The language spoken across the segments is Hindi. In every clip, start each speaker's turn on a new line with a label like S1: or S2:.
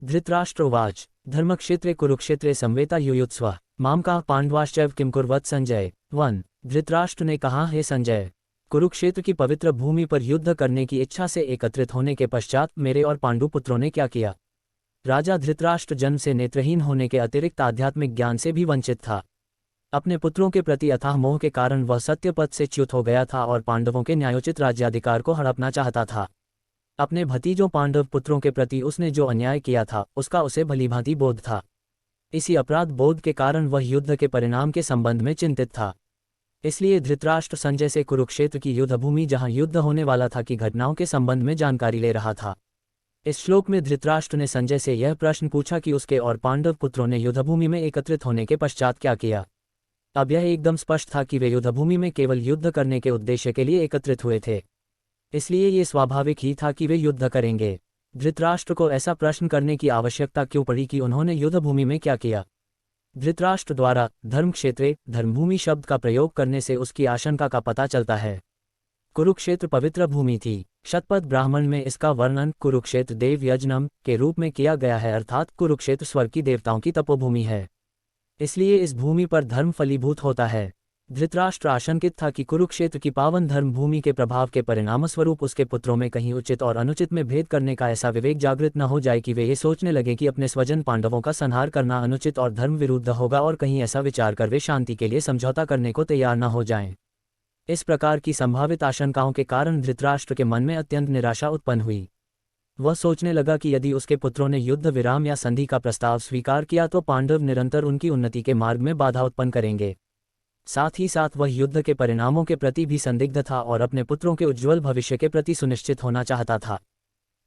S1: धृतराष्ट्रोवाच धर्मक्षेत्रे कुरुक्षेत्रे संवेता युयुत्स्व माम का पांडवाश्चैव किम कुर्वत संजय। 1। धृतराष्ट्र ने कहा, हे संजय, कुरुक्षेत्र की पवित्र भूमि पर युद्ध करने की इच्छा से एकत्रित होने के पश्चात मेरे और पांडुपुत्रों ने क्या किया। राजा धृतराष्ट्र जन्म से नेत्रहीन होने के अतिरिक्त आध्यात्मिक ज्ञान से भी वंचित था। अपने पुत्रों के प्रति अथाह मोह के कारण वह सत्यपथ से च्युत हो गया था और पांडवों के न्यायोचित राज्याधिकार को हड़पना चाहता था। अपने भतीजों पांडव पुत्रों के प्रति उसने जो अन्याय किया था उसका उसे भलीभांति बोध था। इसी अपराध बोध के कारण वह युद्ध के परिणाम के संबंध में चिंतित था। इसलिए धृतराष्ट्र संजय से कुरुक्षेत्र की युद्धभूमि जहां युद्ध होने वाला था की घटनाओं के संबंध में जानकारी ले रहा था। इस श्लोक में धृतराष्ट्र ने संजय से यह प्रश्न पूछा कि उसके और पांडव पुत्रों ने युद्धभूमि में एकत्रित होने के पश्चात क्या किया। अब यह एकदम स्पष्ट था कि वे युद्धभूमि में केवल युद्ध करने के उद्देश्य के लिए एकत्रित हुए थे, इसलिए ये स्वाभाविक ही था कि वे युद्ध करेंगे। धृतराष्ट्र को ऐसा प्रश्न करने की आवश्यकता क्यों पड़ी कि उन्होंने युद्धभूमि में क्या किया। धृतराष्ट्र द्वारा धर्मक्षेत्रे धर्मभूमि शब्द का प्रयोग करने से उसकी आशंका का पता चलता है। कुरुक्षेत्र पवित्र भूमि थी। शतपथ ब्राह्मण में इसका वर्णन कुरुक्षेत्र देव यज्ञम के रूप में किया गया है, अर्थात कुरुक्षेत्र स्वर्ग की देवताओं की तपोभूमि है, इसलिए इस भूमि पर धर्म फलीभूत होता है। धृतराष्ट्र आशंकित था कि कुरुक्षेत्र की पावन धर्म भूमि के प्रभाव के परिणामस्वरूप उसके पुत्रों में कहीं उचित और अनुचित में भेद करने का ऐसा विवेक जागृत न हो जाए कि वे ये सोचने लगे कि अपने स्वजन पांडवों का संहार करना अनुचित और धर्म विरुद्ध होगा और कहीं ऐसा विचार कर वे शांति के लिए समझौता करने को तैयार न हो जाएं। इस प्रकार की संभावित आशंकाओं के कारण धृतराष्ट्र के मन में अत्यंत निराशा उत्पन्न हुई। वह सोचने लगा कि यदि उसके पुत्रों ने युद्ध विराम या संधि का प्रस्ताव स्वीकार किया तो पांडव निरंतर उनकी उन्नति के मार्ग में बाधा उत्पन्न करेंगे। साथ ही साथ वह युद्ध के परिणामों के प्रति भी संदिग्ध था और अपने पुत्रों के उज्ज्वल भविष्य के प्रति सुनिश्चित होना चाहता था।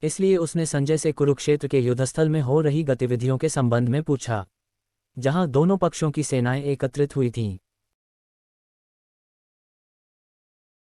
S1: इसलिए उसने संजय से कुरुक्षेत्र के युद्धस्थल में हो रही गतिविधियों के संबंध में पूछा, जहां दोनों पक्षों की सेनाएं एकत्रित हुई थीं।